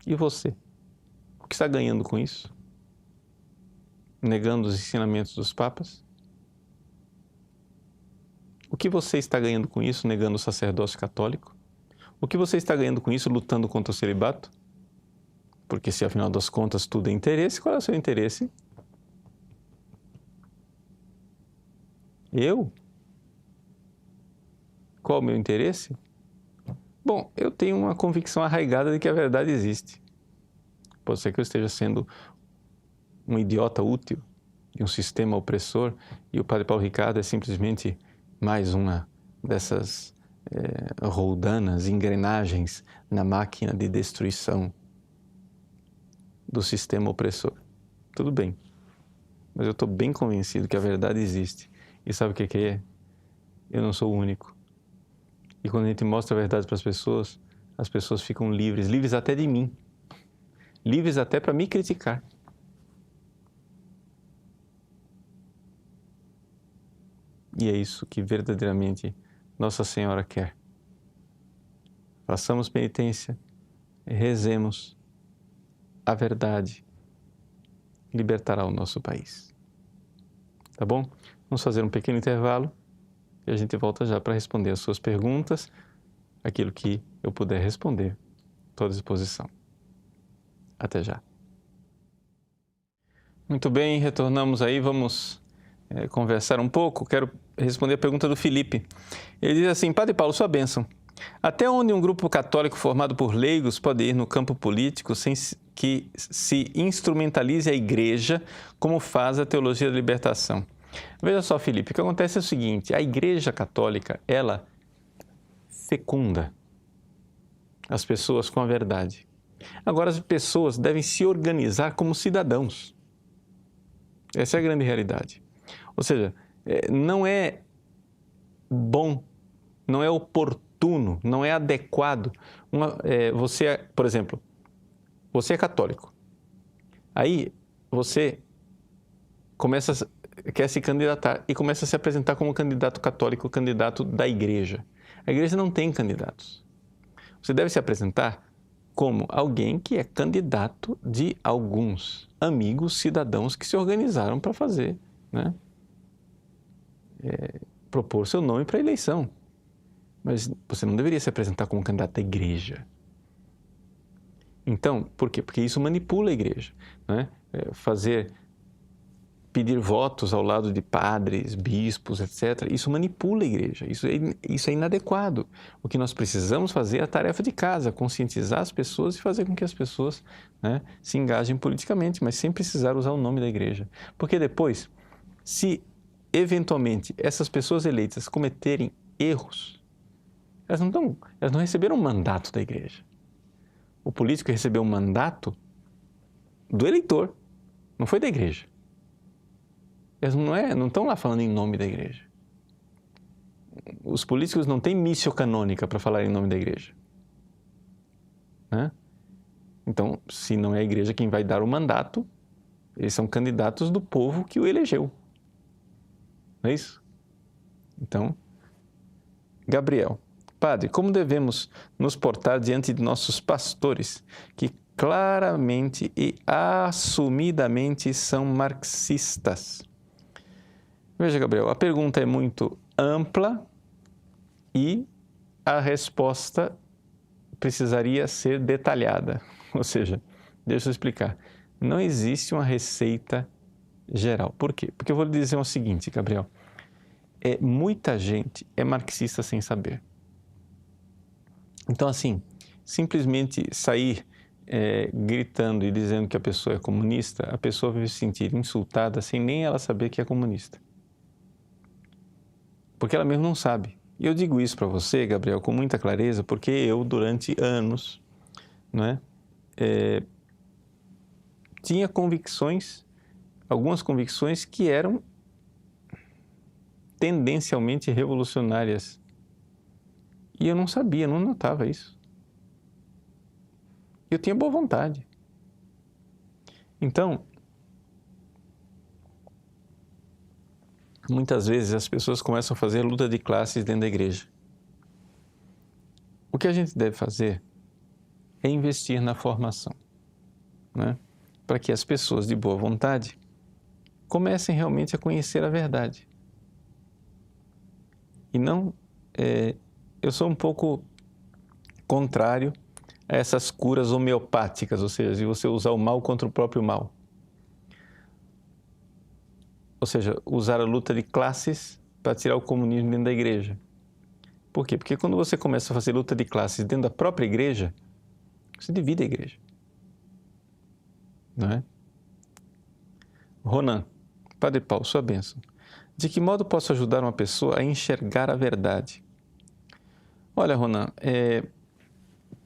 E você, o que está ganhando com isso? Negando os ensinamentos dos papas? O que você está ganhando com isso, negando o sacerdócio católico? O que você está ganhando com isso, lutando contra o celibato? Porque se, afinal das contas, tudo é interesse, qual é o seu interesse? Eu? Qual é o meu interesse? Bom, eu tenho uma convicção arraigada de que a verdade existe. Pode ser que eu esteja sendo um idiota útil de um sistema opressor e o Padre Paulo Ricardo é simplesmente mais uma dessas roldanas, engrenagens na máquina de destruição do sistema opressor. Tudo bem, mas eu estou bem convencido que a verdade existe. E sabe o que é? Eu não sou o único. E quando a gente mostra a verdade para as pessoas, as pessoas ficam livres, livres até de mim, livres até para me criticar. E é isso que verdadeiramente Nossa Senhora quer. Façamos penitência, rezemos, a verdade libertará o nosso país. Tá bom? Vamos fazer um pequeno intervalo e a gente volta já para responder as suas perguntas, aquilo que eu puder responder. Estou à disposição. Até já. Muito bem, retornamos aí, vamos conversar um pouco. Quero responder a pergunta do Felipe. Ele diz assim: Padre Paulo, sua bênção. Até onde um grupo católico formado por leigos pode ir no campo político sem que se instrumentalize a Igreja como faz a teologia da libertação? Veja só, Felipe, o que acontece é o seguinte: a Igreja Católica, ela fecunda as pessoas com a verdade. Agora, as pessoas devem se organizar como cidadãos. Essa é a grande realidade. Ou seja, não é bom, não é oportuno, não é adequado. Você, por exemplo, você é católico. Aí você quer se candidatar e começa a se apresentar como candidato católico, candidato da igreja. A igreja não tem candidatos. Você deve se apresentar como alguém que é candidato de alguns amigos cidadãos que se organizaram para fazer, né? Propor seu nome para a eleição. Mas você não deveria se apresentar como candidato da igreja. Então, por quê? Porque isso manipula a igreja, né? Pedir votos ao lado de padres, bispos, etc., isso manipula a igreja, isso é inadequado. O que nós precisamos fazer é a tarefa de casa, conscientizar as pessoas e fazer com que as pessoas, né, se engajem politicamente, mas sem precisar usar o nome da igreja. Porque depois, se eventualmente essas pessoas eleitas cometerem erros, elas não receberam um mandato da igreja. O político recebeu um mandato do eleitor, não foi da igreja. Eles não estão lá falando em nome da igreja. Os políticos não têm missio canônica para falar em nome da igreja. Né? Então, se não é a igreja quem vai dar o mandato, eles são candidatos do povo que o elegeu. Não é isso? Então, Gabriel, Padre, como devemos nos portar diante de nossos pastores que claramente e assumidamente são marxistas? Veja, Gabriel, a pergunta é muito ampla e a resposta precisaria ser detalhada. Ou seja, deixa eu explicar. Não existe uma receita geral. Por quê? Porque eu vou lhe dizer o seguinte, Gabriel. Muita gente é marxista sem saber. Então, assim, simplesmente sair gritando e dizendo que a pessoa é comunista, a pessoa vai se sentir insultada sem nem ela saber que é comunista. Porque ela mesmo não sabe. E eu digo isso para você, Gabriel, com muita clareza, porque eu, durante anos, né, tinha convicções, algumas convicções que eram tendencialmente revolucionárias. E eu não sabia, não notava isso. Eu tinha boa vontade. Então, muitas vezes as pessoas começam a fazer luta de classes dentro da igreja. O que a gente deve fazer é investir na formação, né? Para que as pessoas de boa vontade comecem realmente a conhecer a verdade. E não, eu sou um pouco contrário a essas curas homeopáticas, ou seja, de você usar o mal contra o próprio mal. Ou seja, usar a luta de classes para tirar o comunismo dentro da igreja. Por quê? Porque quando você começa a fazer luta de classes dentro da própria igreja, você divide a igreja. Não é? Ronan, Padre Paulo, sua bênção. De que modo posso ajudar uma pessoa a enxergar a verdade? Olha, Ronan,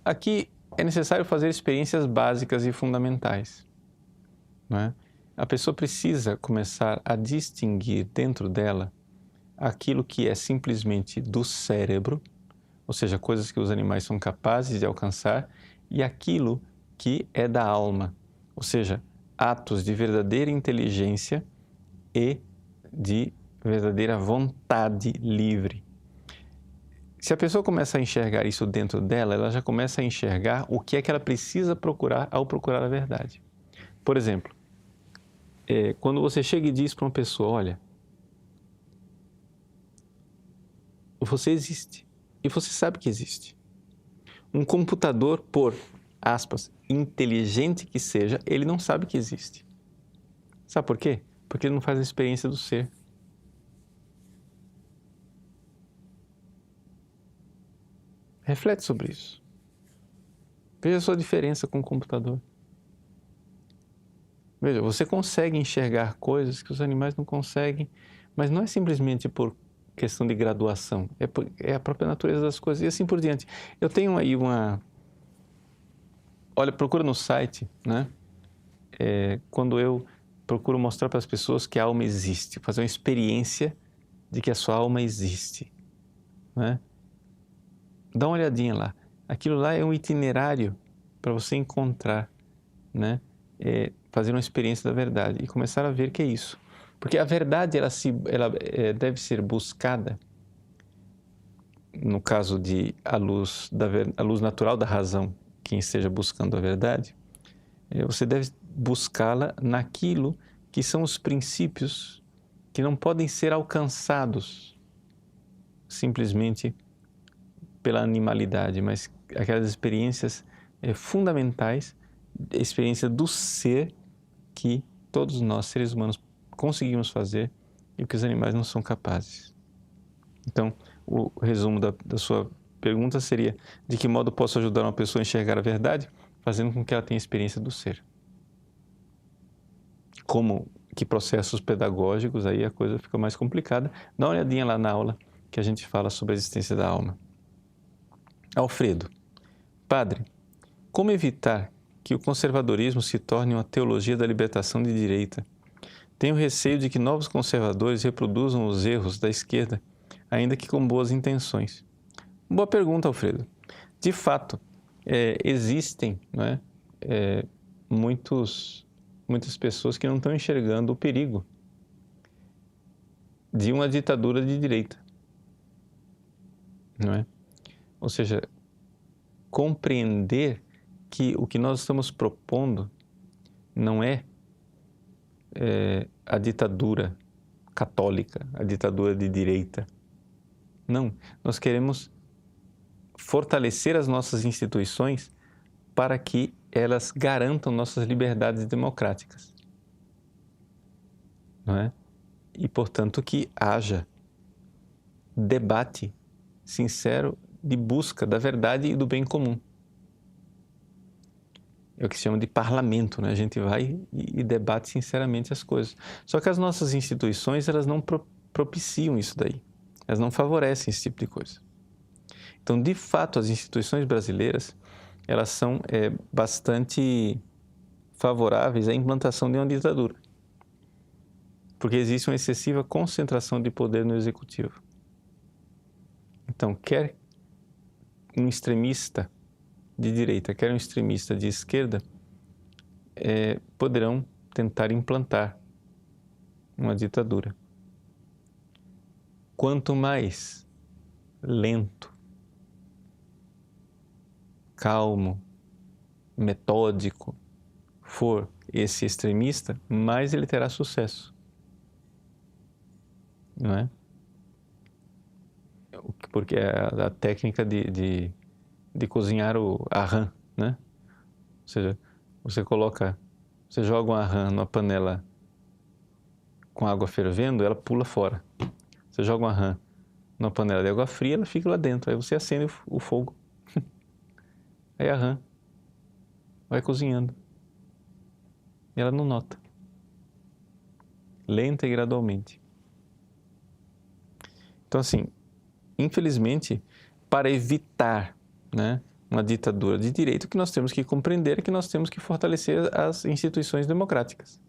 aqui é necessário fazer experiências básicas e fundamentais. Não é? A pessoa precisa começar a distinguir dentro dela aquilo que é simplesmente do cérebro ou seja, coisas que os animais são capazes de alcançar, e aquilo que é da alma, ou seja, atos de verdadeira inteligência e de verdadeira vontade livre. Se a pessoa começa a enxergar isso dentro dela, ela já começa a enxergar o que é que ela precisa procurar ao procurar a verdade. Por exemplo, quando você chega e diz para uma pessoa, olha, você existe e você sabe que existe. Um computador, por aspas, inteligente que seja, ele não sabe que existe. Sabe por quê? Porque ele não faz a experiência do ser. Reflete sobre isso. Veja a sua diferença com o computador. Veja, você consegue enxergar coisas que os animais não conseguem, mas não é simplesmente por questão de graduação, é a própria natureza das coisas e assim por diante. Eu tenho aí olha, procura no site, né? Quando eu procuro mostrar para as pessoas que a alma existe, fazer uma experiência de que a sua alma existe, né? Dá uma olhadinha lá. Aquilo lá é um itinerário para você encontrar, né? Fazer uma experiência da verdade e começar a ver que é isso. Porque a verdade, ela deve ser buscada, no caso de a luz natural da razão, quem esteja buscando a verdade, você deve buscá-la naquilo que são os princípios que não podem ser alcançados simplesmente pela animalidade, mas aquelas experiências fundamentais, experiência do ser que todos nós, seres humanos, conseguimos fazer e que os animais não são capazes. Então, o resumo da sua pergunta seria: de que modo posso ajudar uma pessoa a enxergar a verdade? Fazendo com que ela tenha experiência do ser. Que processos pedagógicos, aí a coisa fica mais complicada. Dá uma olhadinha lá na aula que a gente fala sobre a existência da alma. Alfredo, padre, como evitar que o conservadorismo se torne uma teologia da libertação de direita? Tenho receio de que novos conservadores reproduzam os erros da esquerda, ainda que com boas intenções. Boa pergunta, Alfredo. De fato, existem, não é, muitas pessoas que não estão enxergando o perigo de uma ditadura de direita, não é? Ou seja, compreender que o que nós estamos propondo não é a ditadura católica, a ditadura de direita. Não, nós queremos fortalecer as nossas instituições para que elas garantam nossas liberdades democráticas, não é? E, portanto, que haja debate sincero de busca da verdade e do bem comum. É o que se chama de parlamento, né? A gente vai e debate sinceramente as coisas. Só que as nossas instituições, elas não propiciam isso daí. Elas não favorecem esse tipo de coisa. Então, de fato, as instituições brasileiras, elas são bastante favoráveis à implantação de uma ditadura. Porque existe uma excessiva concentração de poder no executivo. Então, quer um extremista de direita, quer um extremista de esquerda, poderão tentar implantar uma ditadura. Quanto mais lento, calmo, metódico for esse extremista, mais ele terá sucesso, não é? Porque é a técnica de cozinhar a rã, né? Ou seja, você joga uma rã numa panela com água fervendo, ela pula fora. Você joga uma rã numa panela de água fria, ela fica lá dentro. Aí você acende o fogo. Aí a rã vai cozinhando. E ela não nota. Lenta e gradualmente. Então, assim, infelizmente, para evitar, né, uma ditadura de direito, o que nós temos que compreender é que nós temos que fortalecer as instituições democráticas.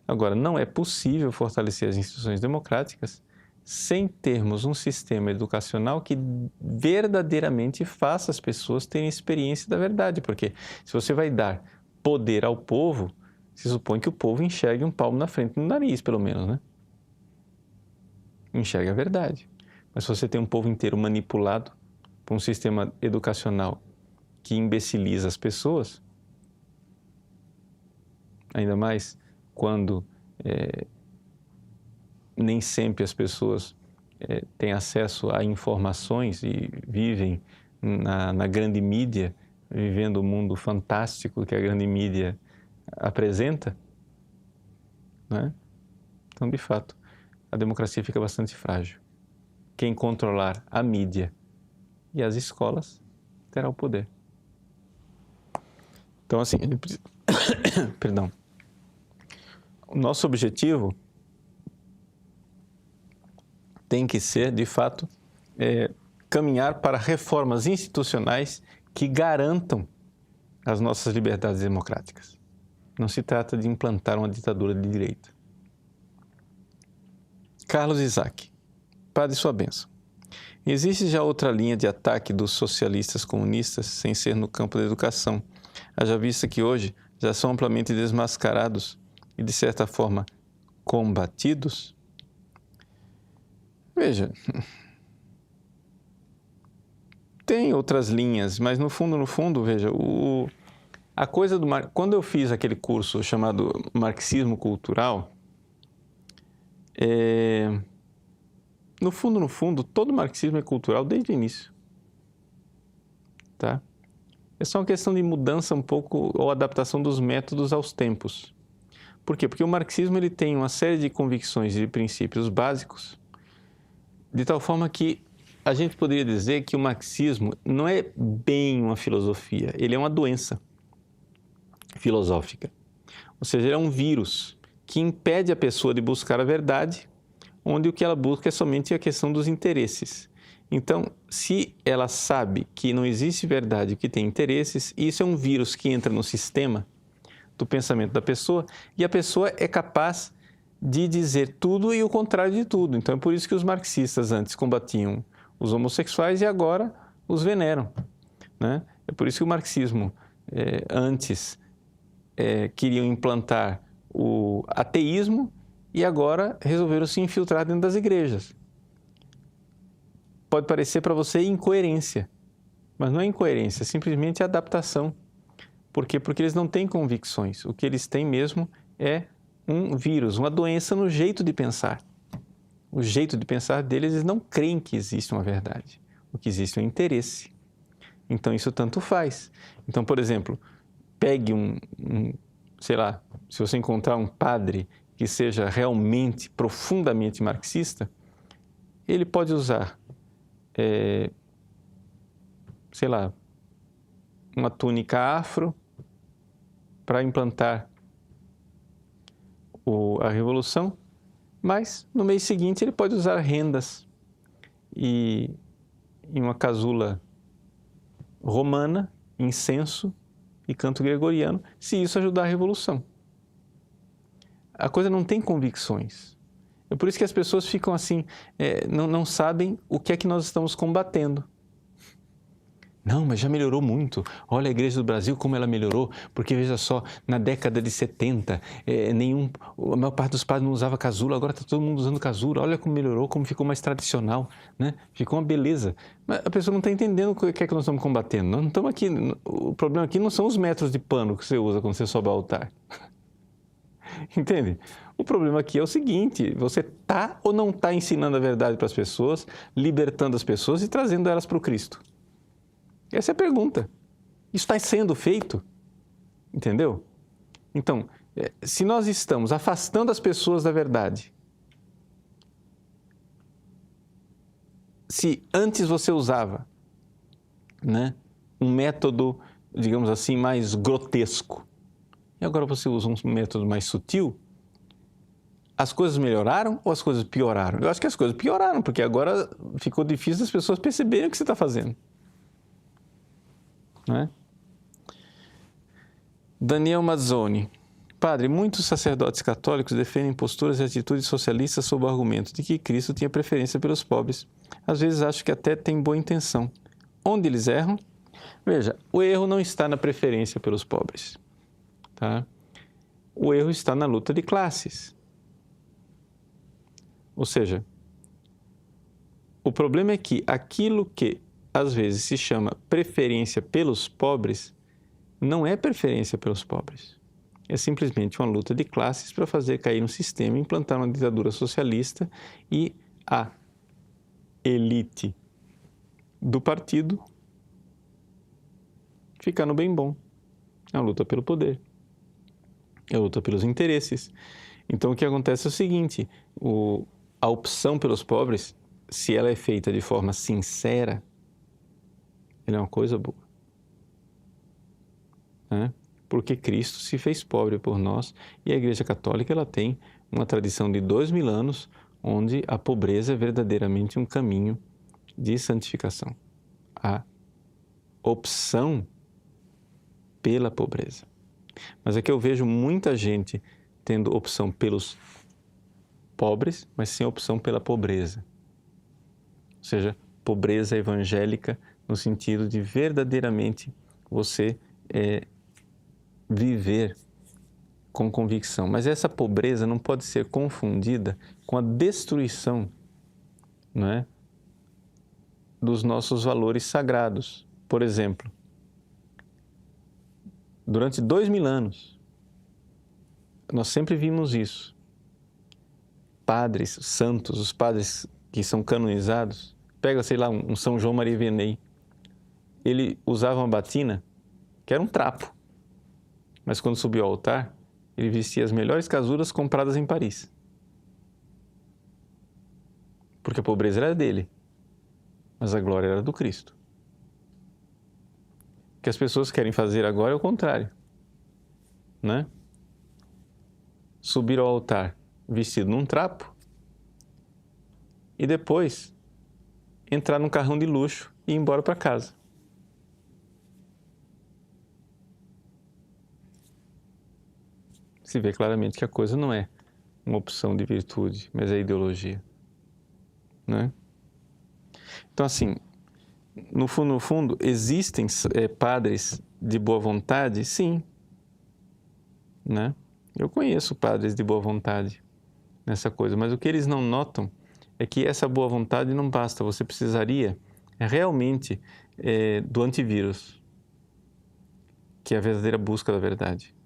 Agora, não é possível fortalecer as instituições democráticas sem termos um sistema educacional que verdadeiramente faça as pessoas terem experiência da verdade. Porque se você vai dar poder ao povo, se supõe que o povo enxergue um palmo na frente do nariz, pelo menos, né? Enxergue a verdade. Mas se você tem um povo inteiro manipulado por um sistema educacional que imbeciliza as pessoas, ainda mais quando nem sempre as pessoas têm acesso a informações e vivem na grande mídia, vivendo o mundo fantástico que a grande mídia apresenta, né? Então, de fato, a democracia fica bastante frágil. Quem controlar a mídia e as escolas terá o poder. Então, assim, perdão. O nosso objetivo tem que ser, de fato, caminhar para reformas institucionais que garantam as nossas liberdades democráticas. Não se trata de implantar uma ditadura de direita. Carlos Isaac, Padre, sua bênção. Existe já outra linha de ataque dos socialistas comunistas sem ser no campo da educação, haja vista que hoje já são amplamente desmascarados e, de certa forma, combatidos? Veja, tem outras linhas, mas no fundo, veja, a coisa quando eu fiz aquele curso chamado Marxismo Cultural, no fundo, todo marxismo é cultural desde o início, tá? É só uma questão de mudança um pouco ou adaptação dos métodos aos tempos. Por quê? Porque o marxismo ele tem uma série de convicções e de princípios básicos, de tal forma que a gente poderia dizer que o marxismo não é bem uma filosofia, ele é uma doença filosófica. Ou seja, ele é um vírus que impede a pessoa de buscar a verdade, onde o que ela busca é somente a questão dos interesses. Então, se ela sabe que não existe verdade, que tem interesses, isso é um vírus que entra no sistema do pensamento da pessoa e a pessoa é capaz de dizer tudo e o contrário de tudo. Então, é por isso que os marxistas antes combatiam os homossexuais e agora os veneram, né? É por isso que o marxismo antes queriam implantar o ateísmo e agora resolveram se infiltrar dentro das igrejas. Pode parecer para você incoerência, mas não é incoerência, é simplesmente adaptação. Por quê? Porque eles não têm convicções. O que eles têm mesmo é um vírus, uma doença no jeito de pensar. O jeito de pensar deles, eles não creem que existe uma verdade. O que existe é um interesse. Então, isso tanto faz. Então, por exemplo, pegue sei lá, se você encontrar um padre que seja realmente, profundamente marxista, ele pode usar, sei lá, uma túnica afro para implantar a revolução, mas no mês seguinte ele pode usar rendas e uma casula romana, incenso e canto gregoriano, se isso ajudar a revolução. A coisa não tem convicções. É por isso que as pessoas ficam assim, não sabem o que é que nós estamos combatendo. Não, mas já melhorou muito. Olha a Igreja do Brasil como ela melhorou, porque veja só, na década de 70, a maior parte dos padres não usava casula, agora está todo mundo usando casula. Olha como melhorou, como ficou mais tradicional, né? Ficou uma beleza. Mas a pessoa não está entendendo o que é que nós estamos combatendo. Nós não estamos aqui, o problema aqui não são os metros de pano que você usa quando você sobe ao altar. Entende? O problema aqui é o seguinte, você está ou não está ensinando a verdade para as pessoas, libertando as pessoas e trazendo elas para o Cristo? Essa é a pergunta. Isso está sendo feito? Entendeu? Então, se nós estamos afastando as pessoas da verdade, se antes você usava, né, um método, digamos assim, mais grotesco, e agora você usa um método mais sutil, as coisas melhoraram ou as coisas pioraram? Eu acho que as coisas pioraram, porque agora ficou difícil as pessoas perceberem o que você está fazendo. Não é? Daniel Mazzoni, Padre, muitos sacerdotes católicos defendem posturas e atitudes socialistas sob o argumento de que Cristo tinha preferência pelos pobres. Às vezes acho que até tem boa intenção. Onde eles erram? Veja, o erro não está na preferência pelos pobres, tá? O erro está na luta de classes. Ou seja, o problema é que aquilo que às vezes se chama preferência pelos pobres não é preferência pelos pobres. É simplesmente uma luta de classes para fazer cair um sistema, implantar uma ditadura socialista e a elite do partido ficar no bem bom. É uma luta pelo poder. É a luta pelos interesses. Então, o que acontece é o seguinte, a opção pelos pobres, se ela é feita de forma sincera, ela é uma coisa boa. Né? Porque Cristo se fez pobre por nós e a Igreja Católica ela tem uma tradição de 2000 anos onde a pobreza é verdadeiramente um caminho de santificação. A opção pela pobreza. Mas é que eu vejo muita gente tendo opção pelos pobres, mas sem opção pela pobreza. Ou seja, pobreza evangélica no sentido de verdadeiramente você viver com convicção. Mas essa pobreza não pode ser confundida com a destruição, não é, dos nossos valores sagrados. Por exemplo, durante 2000 anos, nós sempre vimos isso. Padres, santos, os padres que são canonizados, pega, sei lá, um São João Maria Vianney, ele usava uma batina que era um trapo, mas quando subiu ao altar, ele vestia as melhores casuras compradas em Paris. Porque a pobreza era dele, mas a glória era do Cristo. O que as pessoas querem fazer agora é o contrário, né? Subir ao altar vestido num trapo e depois entrar num carrão de luxo e ir embora para casa. Se vê claramente que a coisa não é uma opção de virtude, mas é ideologia, né? Então, assim, no fundo, existem padres de boa vontade? Sim, né? Eu conheço padres de boa vontade nessa coisa, mas o que eles não notam é que essa boa vontade não basta, você precisaria realmente do antivírus, que é a verdadeira busca da verdade.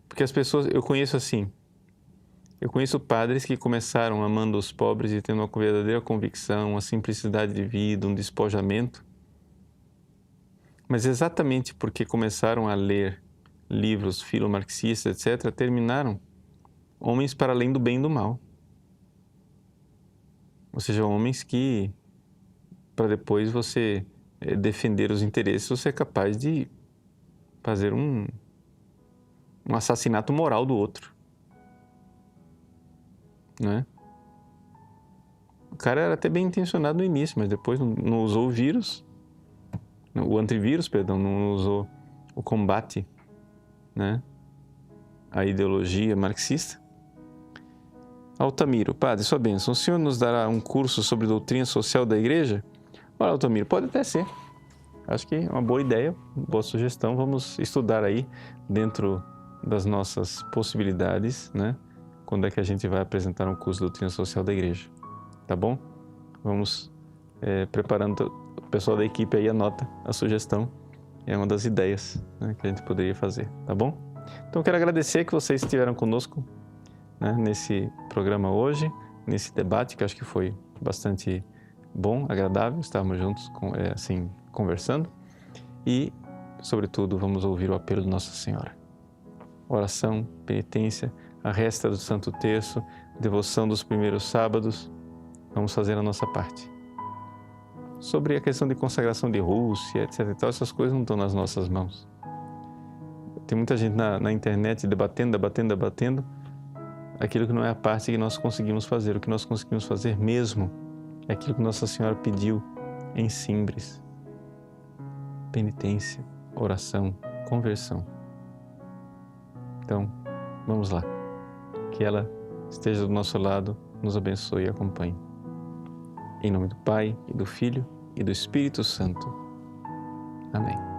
Porque as pessoas, eu conheço padres que começaram amando os pobres e tendo uma verdadeira convicção, uma simplicidade de vida, um despojamento, mas exatamente porque começaram a ler livros filomarxistas, etc., terminaram homens para além do bem e do mal. Ou seja, homens que, para depois você defender os interesses, você é capaz de fazer um assassinato moral do outro. Né? O cara era até bem intencionado no início, mas depois não usou o vírus, o antivírus, perdão, não usou o combate, né, à ideologia marxista. Altamiro, padre, sua bênção, o senhor nos dará um curso sobre doutrina social da igreja? Olha, Altamiro, pode até ser. Acho que é uma boa ideia, boa sugestão. Vamos estudar aí dentro das nossas possibilidades, né? Quando é que a gente vai apresentar um curso de doutrina social da igreja, tá bom? Vamos preparando, o pessoal da equipe aí anota a sugestão, é uma das ideias, né, que a gente poderia fazer, tá bom? Então eu quero agradecer que vocês estiveram conosco, né, nesse programa hoje, nesse debate que acho que foi bastante bom, agradável, estarmos juntos assim, conversando e, sobretudo, vamos ouvir o apelo de Nossa Senhora. Oração, penitência, a resta do Santo Terço, devoção dos primeiros sábados, vamos fazer a nossa parte. Sobre a questão de consagração de Rússia, etc. e tal, essas coisas não estão nas nossas mãos. Tem muita gente na internet debatendo aquilo que não é a parte que nós conseguimos fazer. O que nós conseguimos fazer mesmo é aquilo que Nossa Senhora pediu em Simbres: penitência, oração, conversão. Então, vamos lá. Que ela esteja do nosso lado, nos abençoe e acompanhe. Em nome do Pai, e do Filho, e do Espírito Santo. Amém.